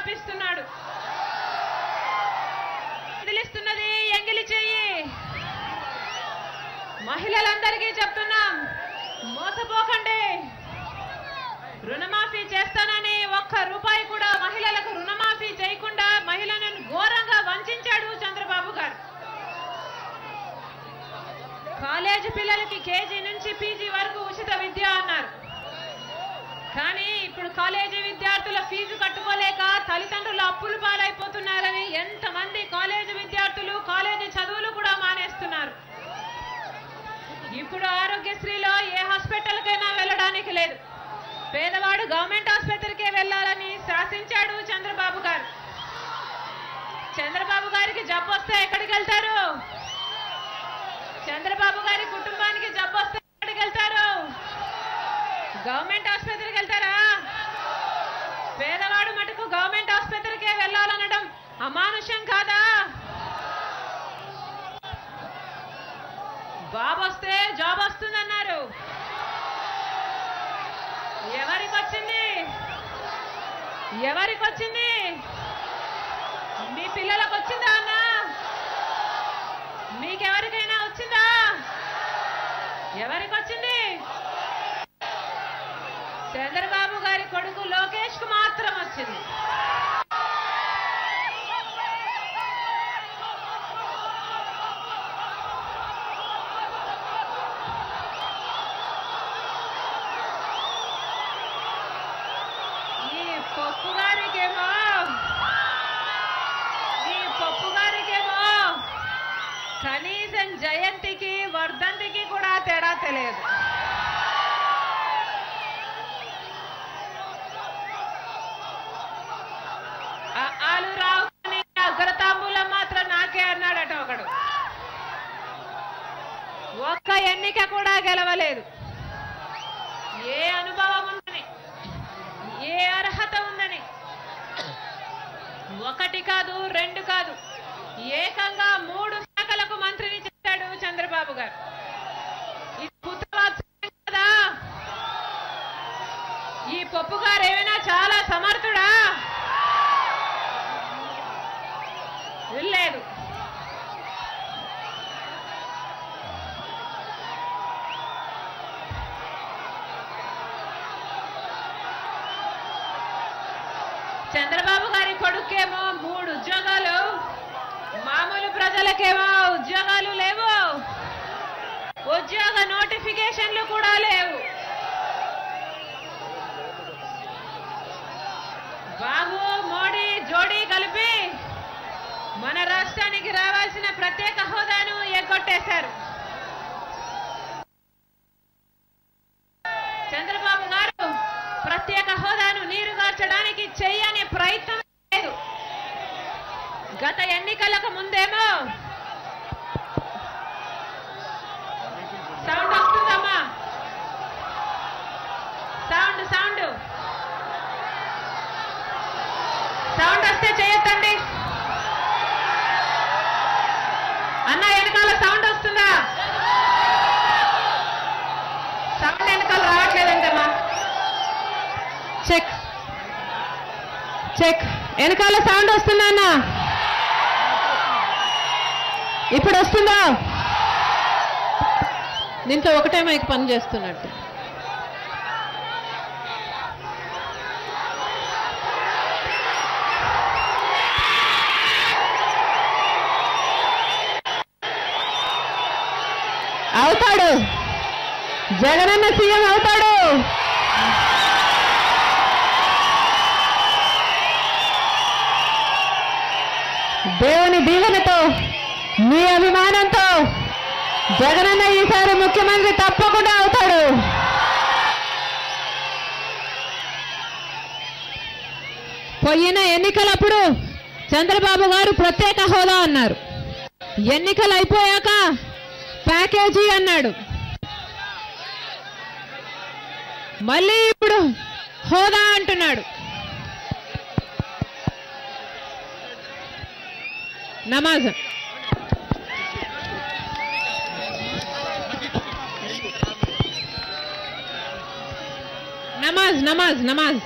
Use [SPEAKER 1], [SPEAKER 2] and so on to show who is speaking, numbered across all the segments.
[SPEAKER 1] కల్పిస్తున్నాడు. నిధులిస్తున్నది ఎంగిలి చెయ్యి. మహిళలందరికీ చెప్తున్నాం, మోసపోకండి. రుణమాఫీ చేస్తానని ఒక్క రూపాయి కూడా మహిళలకు రుణమాఫీ చేయకుండా మహిళలను ఘోరంగా వంచాడు చంద్రబాబు గారు. కాలేజీ పిల్లలకి కేజీ నుంచి పీజీ వరకు ఉచిత విద్య అన్నారు. కానీ ఇప్పుడు కాలేజీ విద్యార్థుల ఫీజు కట్టుకోలేక తల్లిదండ్రులు అప్పులు పాలైపోతున్నారని ఎంతమంది కాలేజీ విద్యార్థులు కాలేజీ చదువులు కూడా మానేస్తున్నారు. ఇప్పుడు ఆరోగ్యశ్రీలో ఏ హాస్పిటల్కైనా వెళ్ళడానికి లేదు. పేదవాడు గవర్నమెంట్ ఆసుపత్రికే వెళ్ళాలని శాసించాడు చంద్రబాబు గారు. చంద్రబాబు గారికి జబ్బు వస్తే ఎక్కడికి వెళ్తారు? చంద్రబాబు గారి కుటుంబానికి జబ్బు వస్తే ఎక్కడికి వెళ్తారు? గవర్నమెంట్ ఆసుపత్రికి వెళ్తారా? పేదవాడు మటుకు గవర్నమెంట్ ఆసుపత్రికే వెళ్ళాలనడం అమానుషం కాదా? బాబు వస్తే జాబ్ వస్తుందన్నారు. ఎవరికి వచ్చింది? ఎవరికి వచ్చింది? మీ పిల్లలకు వచ్చిందా అన్నా? మీకెవరికైనా వచ్చిందా? ఎవరికి వచ్చింది? చంద్రబాబు గారి కొడుకు లోకేష్ కు మాత్రం వచ్చింది. ఈ పప్పు గారికేమో కనీసం జయంతికి వర్ధంతికి కూడా తేడా తెలియదు. ఆలు రావు కానీ అగ్రతాంబూలం మాత్రం నాకే అన్నాడట ఒకడు. ఒక్క ఎన్నిక కూడా గెలవలేదు. ఏ అనుభవం ఉందని, ఏ అర్హత ఉందని ఒకటి కాదు, రెండు కాదు, ఏకంగా 3 శాఖలకు మంత్రిని చేశాడు చంద్రబాబు గారు. ఇది పుత్రవాత్సల్యం కదా? ఈ పప్పు గారు ఏమైనా చాలా సమర్థుడా? లేదు. చంద్రబాబు గారి కొడుకేమో 3 ఉద్యోగాలు, మామూలు ప్రజలకేమో ఉద్యోగాలు లేవు, ఉద్యోగ నోటిఫికేషన్లు కూడా లేవు. బాబు మోడీ జోడీ కలిపి మన రాష్ట్రానికి రావాల్సిన ప్రత్యేక హోదాను ఎగ్గొట్టేశారు. చంద్రబాబు గారు ప్రత్యేక హోదాను నీరుగార్చడానికి చెయ్యని ప్రయత్నం లేదు. గత ఎన్నికలకు ముందేమో సౌండ్ వస్తుందమ్మా, సౌండ్ సౌండ్ సౌండ్ వస్తే చేయొద్దండి అన్న. వెనకాల సౌండ్ వస్తుందా? సౌండ్ వెనకాల రావట్లేదంటమ్మా. Check check. వెనకాల సౌండ్ వస్తుందా అన్న? ఇప్పుడు వస్తుందా? దీంట్లో ఒకటే మైక్ పని చేస్తున్నట్టు. అవుతాడు, జగనన్న సీఎం అవుతాడు. దేవుని దీవెనతో, మీ అభిమానంతో జగనన్న ఈసారి ముఖ్యమంత్రి తప్పకుండా అవుతాడు. పోయిన ఎన్నికలప్పుడు చంద్రబాబు గారు ప్రత్యేక హోదా అన్నారు. ఎన్నికలు అయిపోయాక ప్యాకేజీ అన్నాడు. మళ్ళీ ఇప్పుడు హోదా అంటున్నాడు. నమాజ్ నమాజ్ నమాజ్ నమాజ్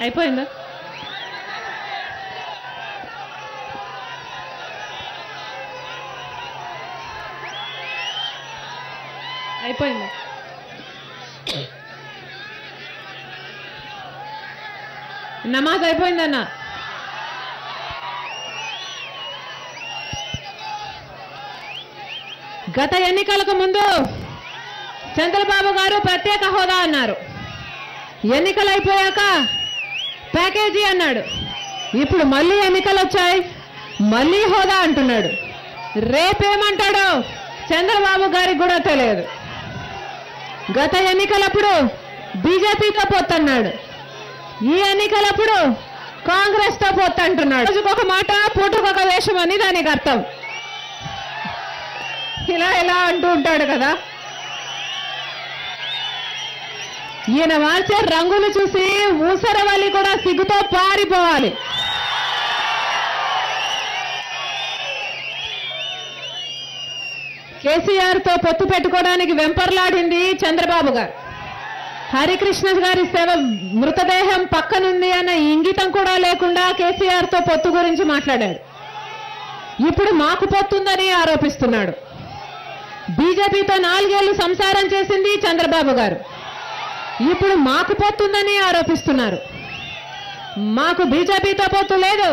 [SPEAKER 1] అయిపోయిందా? అయిపోయిందా? నమాజ్ అయిపోయిందన్న. గత ఎన్నికలకు ముందు చంద్రబాబు గారు ప్రత్యేక హోదా అన్నారు. ఎన్నికలు అయిపోయాక ప్యాకేజీ అన్నాడు. ఇప్పుడు మళ్ళీ ఎన్నికలు వచ్చాయి, మళ్ళీ హోదా అంటున్నాడు. రేపేమంటాడో చంద్రబాబు గారికి కూడా తెలియదు. గత ఎన్నికలప్పుడు బీజేపీతో పొత్తన్నాడు, ఈ ఎన్నికలప్పుడు కాంగ్రెస్ తో పొత్తు అంటున్నాడు. రోజుకొక మాట, పూటకొక వేషం అని దానికి అర్థం. ఇలా అంటూ ఉంటాడు కదా. ఈయన మార్చే రంగులు చూసి ఊసరవల్లి కూడా సిగ్గుతో పారిపోవాలి. కేసీఆర్ తో పొత్తు పెట్టుకోవడానికి వెంపర్లాడింది చంద్రబాబు గారు. హరికృష్ణ గారి సేవ మృతదేహం పక్కనుంది అన్న ఇంగితం కూడా లేకుండా కేసీఆర్ తో పొత్తు గురించి మాట్లాడాడు. ఇప్పుడు మాకు పొత్తుందని ఆరోపిస్తున్నాడు. బీజేపీతో 4 ఏళ్లు సంసారం చేసింది చంద్రబాబు గారు. ఇప్పుడు మాకు పొత్తుందని ఆరోపిస్తున్నారు. మాకు బీజేపీతో పొత్తు లేదు,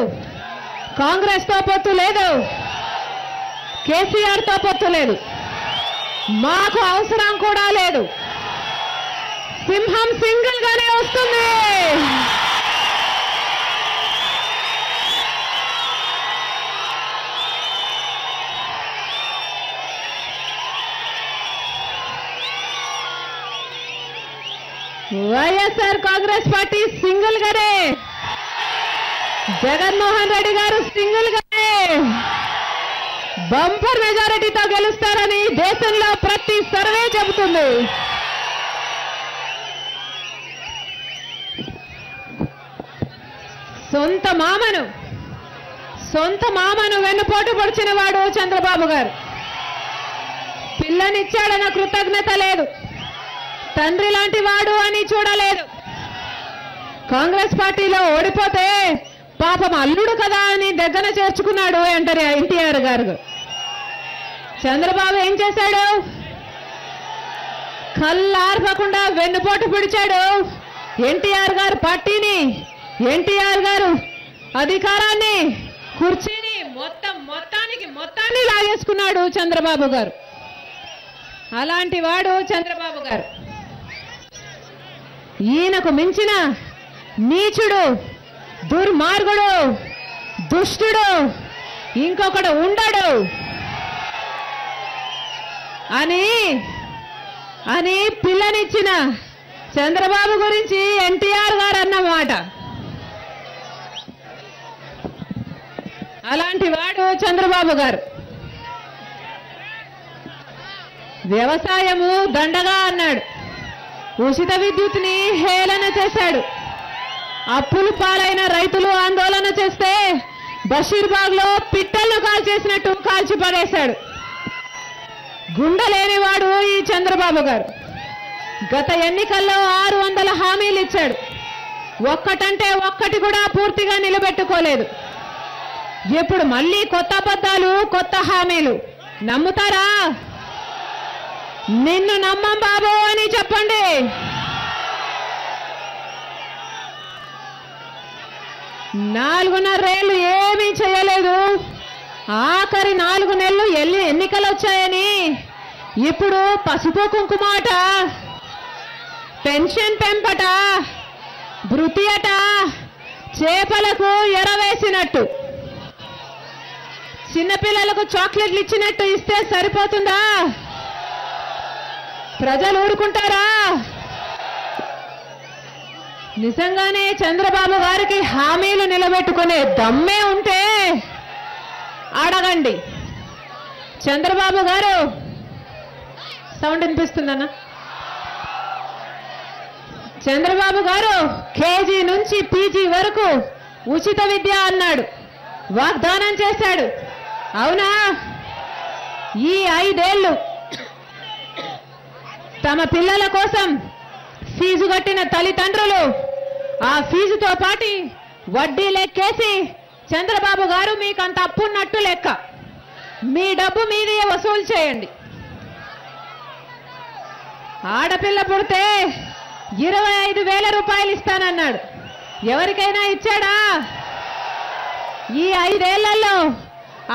[SPEAKER 1] కాంగ్రెస్ తో పొత్తు లేదు, కేసీఆర్ తో పొత్తు లేదు, మాకు అవసరం కూడా లేదు. సింహం సింగిల్ గానే వస్తుంది. వైఎస్ఆర్ కాంగ్రెస్ పార్టీ సింగిల్ గానే, జగన్మోహన్ రెడ్డి గారు సింగిల్ గానే బంపర్ మెజారిటీతో గెలుస్తారని దేశంలో ప్రతి సర్వే చెబుతుంది. సొంత మామను వెన్నుపోటు పొడిచిన వాడు చంద్రబాబు గారు. పిల్లనిచ్చాడన్న కృతజ్ఞత లేదు, తండ్రి లాంటి వాడు అని చూడలేదు. కాంగ్రెస్ పార్టీలో ఓడిపోతే పాపం అల్లుడు కదా అని దగ్గర చేర్చుకున్నాడు అంటారు ఎన్టీఆర్ గారు. చంద్రబాబు ఏం చేశాడు? కళ్ళార్పకుండా వెన్నుపోటు పిడిచాడు ఎన్టీఆర్ గారు పార్టీని, ఎన్టీఆర్ గారు అధికారాన్ని, కుర్చీని, మొత్తాన్ని లాగేసుకున్నాడు చంద్రబాబు గారు. అలాంటి వాడు చంద్రబాబు గారు. ఈయనకు మించిన నీచుడు, దుర్మార్గుడు, దుష్టుడు ఇంకొకడు ఉండడు అని పిల్లనిచ్చిన చంద్రబాబు గురించి ఎన్టీఆర్ గారు అన్నమాట. అలాంటి వాడు చంద్రబాబు గారు. వ్యవసాయము దండగా అన్నాడు, ఉచిత విద్యుత్ని హేళన చేశాడు. అప్పులు పాలైన రైతులు ఆందోళన చేస్తే బషీర్బాగ్ లో పిట్టలను కాల్చేసినట్టు కాల్చి పడేశాడు. గుండె లేనివాడు ఈ చంద్రబాబు గారు. గత ఎన్నికల్లో 600 హామీలు ఇచ్చాడు, ఒక్కటంటే ఒక్కటి కూడా పూర్తిగా నిలబెట్టుకోలేదు. ఇప్పుడు మళ్ళీ కొత్త అబద్ధాలు, కొత్త హామీలు. నమ్ముతారా? నిన్ను నమ్మం బాబు అని చెప్పండి. నాలుగున్నరేళ్లు ఏమీ చేయలేదు. ఆఖరి 4 నెలలు ఎన్నికలు వచ్చాయని ఇప్పుడు పసుపు కుంకుమాట, పెన్షన్ పెంపట, భృతి అట చేపలకు ఎరవేసినట్టు, చిన్నపిల్లలకు చాక్లెట్లు ఇచ్చినట్టు ఇస్తే సరిపోతుందా? ప్రజలు ఊరుకుంటారా? నిజంగానే చంద్రబాబు గారికి హామీలు నిలబెట్టుకునే దమ్మే ఉంటే అడగండి. చంద్రబాబు గారు సౌండ్ వినిపిస్తుందన్న. చంద్రబాబు గారు కేజీ నుంచి పీజీ వరకు ఉచిత విద్య అన్నాడు, వాగ్దానం చేశాడు. అవునా? ఈ 5 ఏళ్ళు తమ పిల్లల కోసం ఫీజు కట్టిన తల్లిదండ్రులు ఆ ఫీజుతో పాటు వడ్డీ లెక్కేసి చంద్రబాబు గారు మీకు అంత అప్పున్నట్టు లెక్క, మీ డబ్బు మీదే వసూలు చేయండి. ఆడపిల్ల పుడితే 25,000 రూపాయలు ఇస్తానన్నాడు. ఎవరికైనా ఇచ్చాడా? ఈ 5 ఏళ్లలో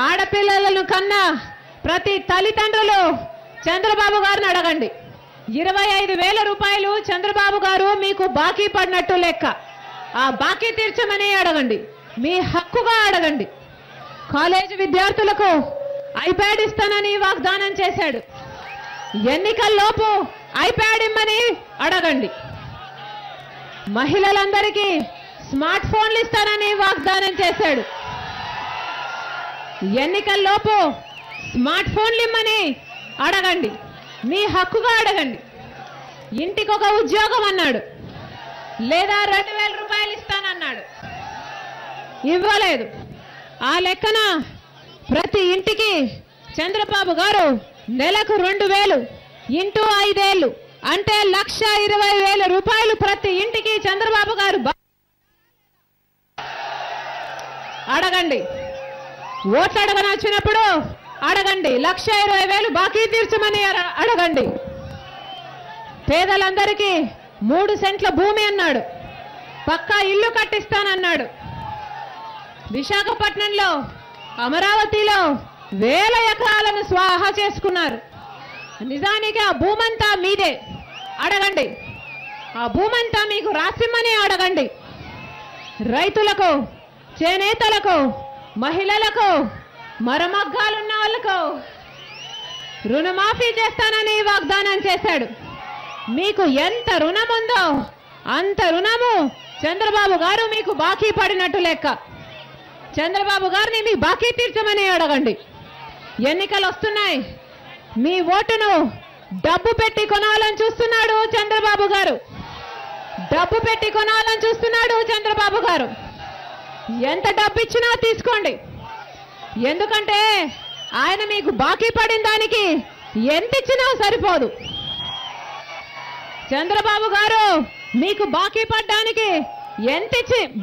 [SPEAKER 1] ఆడపిల్లలను కన్నా ప్రతి తల్లిదండ్రులు చంద్రబాబు గారిని అడగండి. 25,000 రూపాయలు చంద్రబాబు గారు మీకు బాకీ పడినట్టు లెక్క. ఆ బాకీ తీర్చమని అడగండి, మీ హక్కుగా అడగండి. కాలేజీ విద్యార్థులకు ఐప్యాడ్ ఇస్తానని వాగ్దానం చేశాడు. ఎన్నికల్లోపు ఐప్యాడ్ ఇమ్మని అడగండి. మహిళలందరికీ స్మార్ట్ ఫోన్లు ఇస్తానని వాగ్దానం చేశాడు. ఎన్నికల్లోపు స్మార్ట్ ఫోన్లు ఇమ్మని అడగండి, మీ హక్కుగా అడగండి. ఇంటికొక ఉద్యోగం అన్నాడు, లేదా 2,000 రూపాయలు ఇస్తానన్నాడు, ఇవ్వలేదు. ఆ లెక్కన ప్రతి ఇంటికి చంద్రబాబు గారు నెలకు 2,000 ఇంటూ 5 ఏళ్ళు అంటే 1,20,000 రూపాయలు ప్రతి ఇంటికి చంద్రబాబు గారు అడగండి. ఓట్లు అడగని వచ్చినప్పుడు అడగండి, 1,20,000 బాకీ తీర్చమని అడగండి. పేదలందరికీ 3 సెంట్ల భూమి అన్నాడు, పక్కా ఇల్లు కట్టిస్తానన్నాడు. విశాఖపట్నంలో అమరావతిలో 1000 ఎకరాలను స్వాహా చేసుకున్నారు. నిజానికి ఆ భూమంతా మీదే, అడగండి. ఆ భూమంతా మీకు రాసిమ్మని అడగండి. రైతులకు, చేనేతలకు, మహిళలకు, మరమగ్గాలున్న వాళ్లకు రుణమాఫీ చేస్తానని వాగ్దానం చేశాడు. మీకు ఎంత రుణం ఉందో అంత రుణము చంద్రబాబు గారు మీకు బాకీ పడినట్టు లెక్క. చంద్రబాబు గారిని మీ బాకీ తీర్చమని అడగండి. ఎన్నికలు వస్తున్నాయి, మీ ఓటును డబ్బు పెట్టి కొనాలని చూస్తున్నాడు చంద్రబాబు గారు. డబ్బు పెట్టి కొనాలని చూస్తున్నాడు చంద్రబాబు గారు. ఎంత డబ్బు ఇచ్చినా తీసుకోండి, ఎందుకంటే ఆయన మీకు బాకీ పడిన దానికి ఎంత ఇచ్చినా సరిపోదు. చంద్రబాబు గారు మీకు బాకీ పడ్డానికి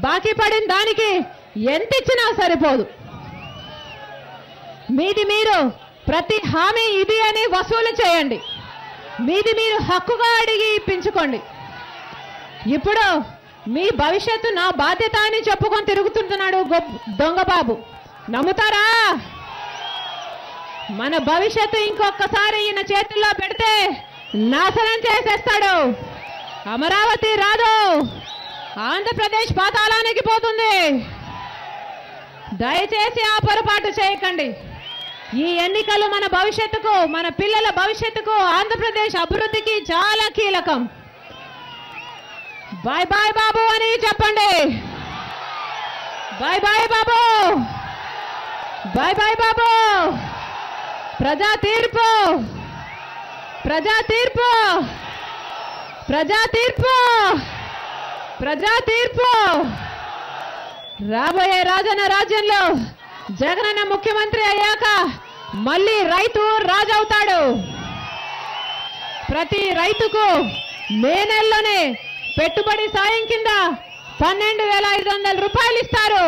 [SPEAKER 1] బాకీ పడిన దానికి ఎంత ఇచ్చినా సరిపోదు. మీది మీరు ప్రతి హామీ ఇది అని వసూలు చేయండి, మీది మీరు హక్కుగా అడిగి ఇప్పించుకోండి. ఇప్పుడు మీ భవిష్యత్తు నా బాధ్యత అని చెప్పుకొని తిరుగుతుంటున్నాడు దొంగబాబు. నమ్ముతారా? మన భవిష్యత్తు ఇంకొకసారి ఈయన చేతుల్లో పెడితే నాశనం చేసేస్తాడు. అమరావతి రాదు, ఆంధ్రప్రదేశ్ పాతాళానికి పోతుంది. దయచేసి ఆ పొరపాటు చేయకండి. ఈ ఎన్నికలు మన భవిష్యత్తుకు, మన పిల్లల భవిష్యత్తుకు, ఆంధ్రప్రదేశ్ అభివృద్ధికి చాలా కీలకం. బాయ్ బాయ్ బాబు అని చెప్పండి. బాయ్ బాయ్ బాబు, బాయ్ బాయ్ బాబు. ప్రజా తీర్పు, ప్రజా తీర్పు, ప్రజా తీర్పు, ప్రజా తీర్పు. రాబోయే రాజన్న రాజ్యంలో జగనన్న ముఖ్యమంత్రి అయ్యాక మళ్ళీ రైతు రాజవుతాడు. ప్రతి రైతుకు మే నెలలోనే పెట్టుబడి సాయం కింద 12,500 రూపాయలు ఇస్తారు.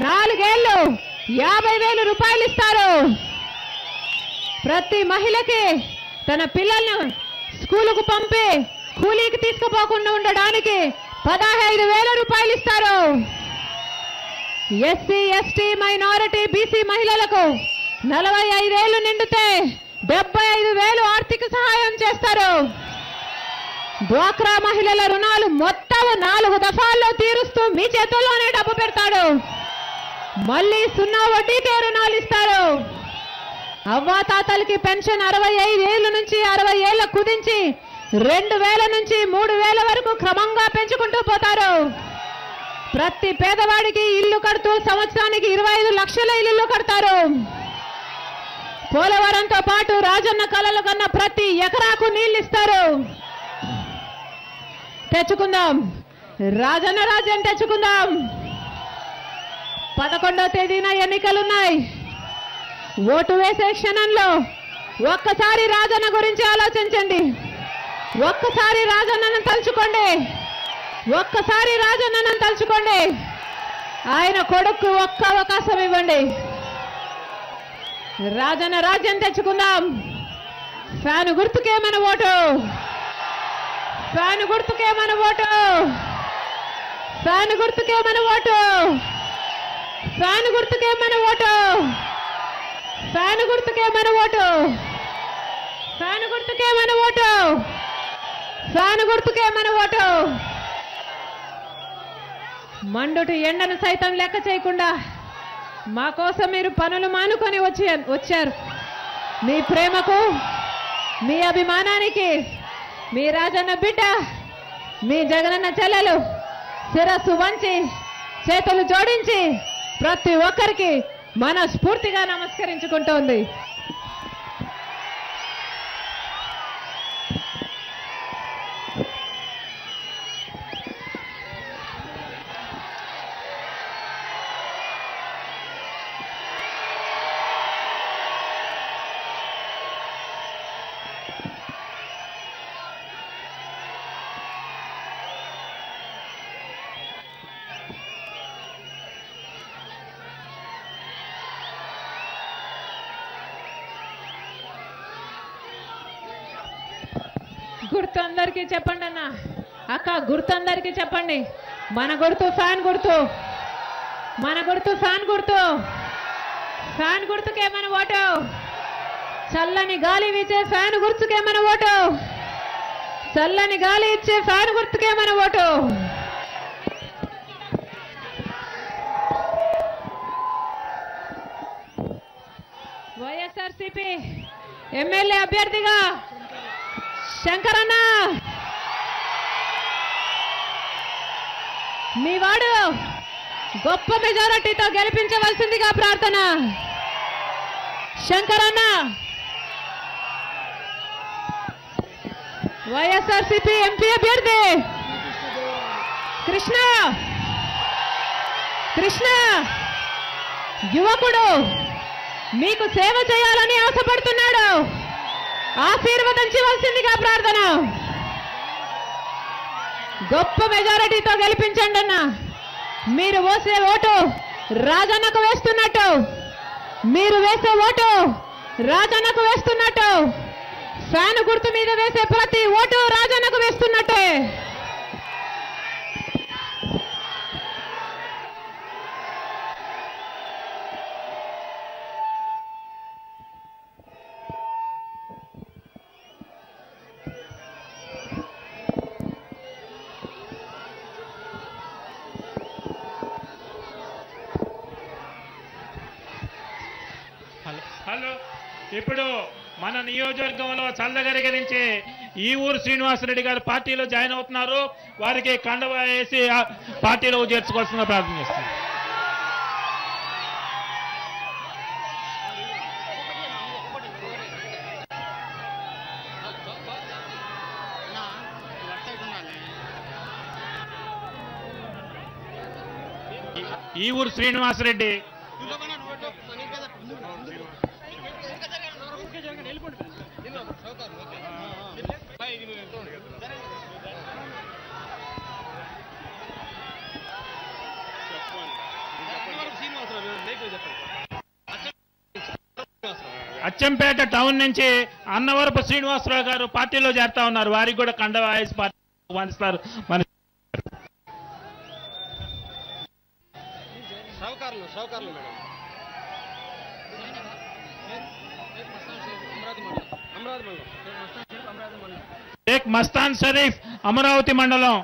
[SPEAKER 1] 4 ఏళ్ళు 50,000 రూపాయలు ఇస్తారు. ప్రతి మహిళకి తన పిల్లలను స్కూలుకు పంపి కూలీకి తీసుకుపోకుండా ఉండడానికి 15,000 రూపాయలు ఇస్తారు. ఎస్సీ, ఎస్టీ, మైనారిటీ, బీసీ మహిళలకు 45 ఏళ్లు నిండితే 75,000 ఆర్థిక సహాయం చేస్తారు. డ్వాక్రా మహిళల రుణాలు మొత్తం 4 దఫాల్లో తీరుస్తూ మీ చేతుల్లోనే డబ్బు పెడతాడు. మళ్ళీ 0 వడ్డీకే రుణాలు ఇస్తారు. అవ్వాతాతలకి పెన్షన్ 65 ఏళ్ల నుంచి 60 ఏళ్ల కుదించి 2000 నుంచి 3000 వరకు క్రమంగా పెంచుకుంటూ పోతారు. ప్రతి పేదవాడికి ఇల్లు కడుతూ సంవత్సరానికి 25 లక్షల ఇల్లు కడతారు. పోలవరంతో పాటు రాజన్న కలలు కన్న ప్రతి ఎకరాకు నీళ్లు ఇస్తారు. తెచ్చుకుందాం, రాజన్న రాజ్యం తెచ్చుకుందాం. 11వ తేదీన ఎన్నికలున్నాయి. ఓటు వేసే క్షణంలో ఒక్కసారి రాజన్న గురించి ఆలోచించండి. ఒక్కసారి రాజన్నను తలుచుకోండి. ఒక్కసారి రాజన్నను తలుచుకోండి. ఆయన కొడుకు ఒక్క అవకాశం ఇవ్వండి. రాజన్న రాజ్యం తెచ్చుకుందాం. ఫ్యాన్ గుర్తుకే మన ఓటు. ఫ్యాన్ గుర్తుకే మన ఓటు. ఫ్యాన్ గుర్తుకే మన ఓటు. ఫ్యాన్ గుర్తుకే మన ఓటు. ఫ్యాన్ గుర్తుకే మన ఓటు. ఫ్యాన్ గుర్తుకే మన ఓటు. ఫ్యాన్ గుర్తుకే మన ఓటు. మండుటి ఎండను సైతం లెక్క చేయకుండా మా కోసం మీరు పనులు మానుకొని వచ్చారు. మీ ప్రేమకు, మీ అభిమానానికి మీ రాజన్న బిడ్డ, మీ జగనన్న చెల్లెలు శిరస్సు వంచి చేతులు జోడించి ప్రతి ఒక్కరికి మనస్ఫూర్తిగా నమస్కరించుకుంటోంది. గుర్తు అందరికీ చెప్పండి అన్న. అక్క గుర్తు అందరికీ చెప్పండి. మన గుర్తు ఫ్యాన్ గుర్తు. మన గుర్తు ఫ్యాన్ గుర్తు. ఫ్యాన్ గుర్తుకే మన ఓటు. చల్లని గాలి వీచే ఫ్యాన్ గుర్తుకే మన ఓటు. చల్లని గాలి ఇచ్చే ఫ్యాన్ గుర్తుకే మన ఓటు. వైఎస్ఆర్సీపీ ఎమ్మెల్యే అభ్యర్థిగా శంకరన్న, మీ వాడు గొప్ప మెజారిటీతో గెలిపించవలసిందిగా ప్రార్థన. శంకరన్న వైఎస్ఆర్సీపీ ఎంపీ అభ్యర్థి కృష్ణ. కృష్ణ యువకుడు మీకు సేవ చేయాలని ఆశపడుతున్నాడు. ఆశీర్వదించవలసిందిగా ప్రార్థన. గొప్ప మెజారిటీతో గెలిపించండి అన్న. మీరు వేసే ఓటు రాజన్నకు వేస్తున్నట్టు. మీరు వేసే ఓటు రాజన్నకు వేస్తున్నట్టు. ఫ్యాన్ గుర్తు మీద వేసే ప్రతి ఓటు రాజన్నకు వేస్తున్నట్టే.
[SPEAKER 2] హలో, ఇప్పుడు మన నియోజకవర్గంలో చల్లగరిగ నుంచి ఈ ఊరు శ్రీనివాసరెడ్డి గారు పార్టీలో జాయిన్ అవుతున్నారు. వారికి కండవ వేసి పార్టీలో చేర్చుకోవాల్సిన ప్రార్థన చేస్తున్నారు. ఈ ఊరు శ్రీనివాసరెడ్డి అచ్చంపేట టౌన్ నుంచి అన్నవరపు శ్రీనివాసరావు గారు పార్టీలో చేరుతా ఉన్నారు. వారికి కూడా కండవ వేసి పార్టీ ఆహ్వానిస్తారు. మన షేక్ మస్తాన్ షరీఫ్, అమరావతి మండలం.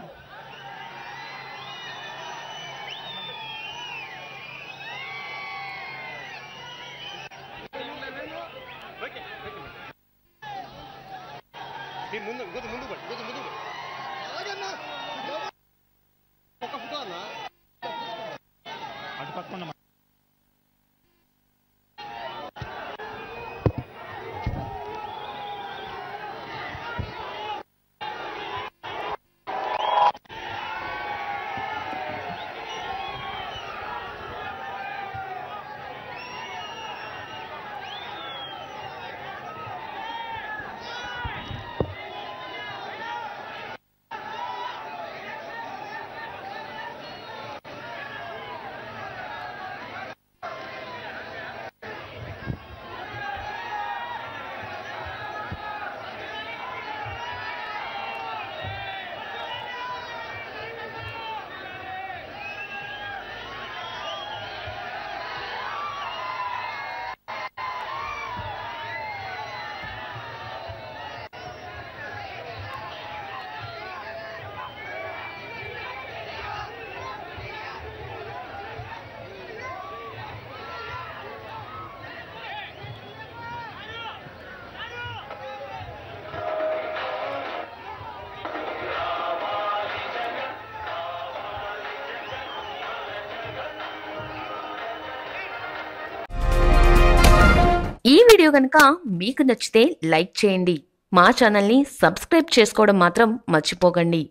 [SPEAKER 2] అటు పక్కన
[SPEAKER 3] ఈ వీడియో కనుక మీకు నచ్చితే లైక్ చేయండి. మా ఛానల్ని సబ్స్క్రైబ్ చేసుకోవడం మాత్రం మర్చిపోకండి.